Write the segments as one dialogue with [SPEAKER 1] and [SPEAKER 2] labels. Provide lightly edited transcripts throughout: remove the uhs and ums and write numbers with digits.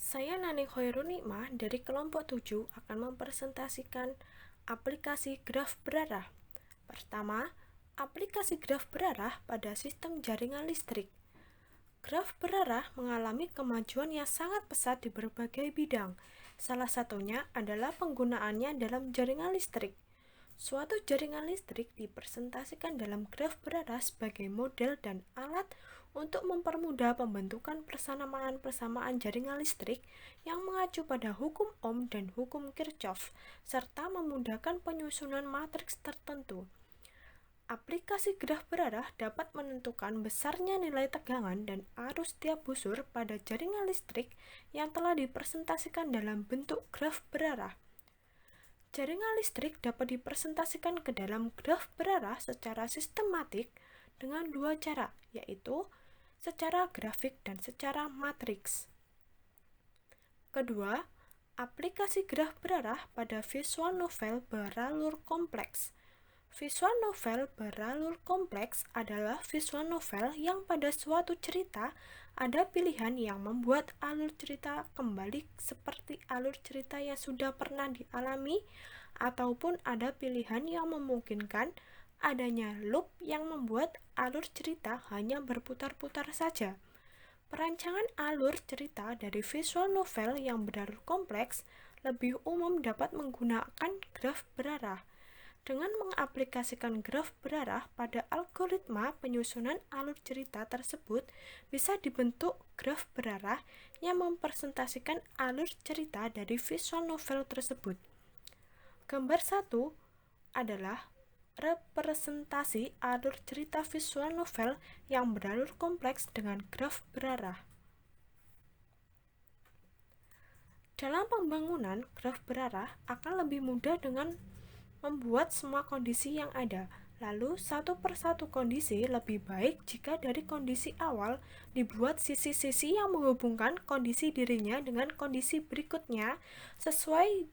[SPEAKER 1] Saya Nani Khairul Nikmah dari kelompok 7 akan mempresentasikan aplikasi graf berarah. Pertama, aplikasi graf berarah pada sistem jaringan listrik. Graf berarah mengalami kemajuan yang sangat pesat di berbagai bidang. Salah satunya adalah penggunaannya dalam jaringan listrik. Suatu jaringan listrik dipresentasikan dalam graf berarah sebagai model dan alat untuk mempermudah pembentukan persamaan-persamaan jaringan listrik yang mengacu pada hukum Ohm dan hukum Kirchhoff, serta memudahkan penyusunan matriks tertentu. Aplikasi graf berarah dapat menentukan besarnya nilai tegangan dan arus tiap busur pada jaringan listrik yang telah dipresentasikan dalam bentuk graf berarah. Jaringan listrik dapat dipresentasikan ke dalam graf berarah secara sistematik dengan dua cara, yaitu secara grafik dan secara matriks. Kedua, aplikasi graf berarah pada visual novel beralur kompleks. Visual novel beralur kompleks adalah visual novel yang pada suatu cerita ada pilihan yang membuat alur cerita kembali seperti alur cerita yang sudah pernah dialami, ataupun ada pilihan yang memungkinkan adanya loop yang membuat alur cerita hanya berputar-putar saja. Perancangan alur cerita dari visual novel yang beralur kompleks lebih umum dapat menggunakan graf berarah. Dengan mengaplikasikan graf berarah pada algoritma penyusunan alur cerita tersebut, bisa dibentuk graf berarah yang mempresentasikan alur cerita dari visual novel tersebut. Gambar 1 adalah representasi alur cerita visual novel yang beralur kompleks dengan graf berarah. Dalam pembangunan, graf berarah akan lebih mudah dengan membuat semua kondisi yang ada. Lalu, satu persatu kondisi lebih baik jika dari kondisi awal dibuat sisi-sisi yang menghubungkan kondisi dirinya dengan kondisi berikutnya sesuai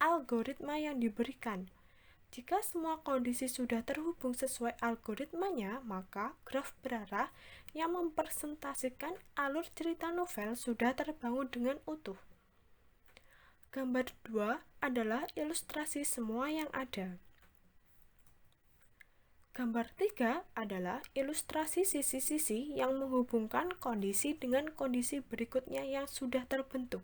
[SPEAKER 1] algoritma yang diberikan. Jika semua kondisi sudah terhubung sesuai algoritmanya, maka graf berarah yang mempresentasikan alur cerita novel sudah terbangun dengan utuh. Gambar 2 adalah ilustrasi semua yang ada. Gambar 3 adalah ilustrasi sisi-sisi yang menghubungkan kondisi dengan kondisi berikutnya yang sudah terbentuk.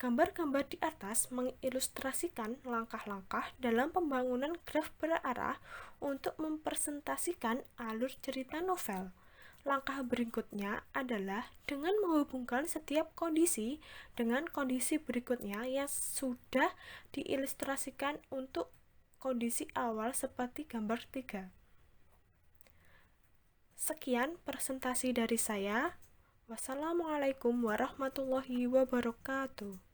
[SPEAKER 1] Gambar-gambar di atas mengilustrasikan langkah-langkah dalam pembangunan graf berarah untuk mempresentasikan alur cerita novel. Langkah berikutnya adalah dengan menghubungkan setiap kondisi dengan kondisi berikutnya yang sudah diilustrasikan untuk kondisi awal seperti gambar 3. Sekian presentasi dari saya. Wassalamualaikum warahmatullahi wabarakatuh.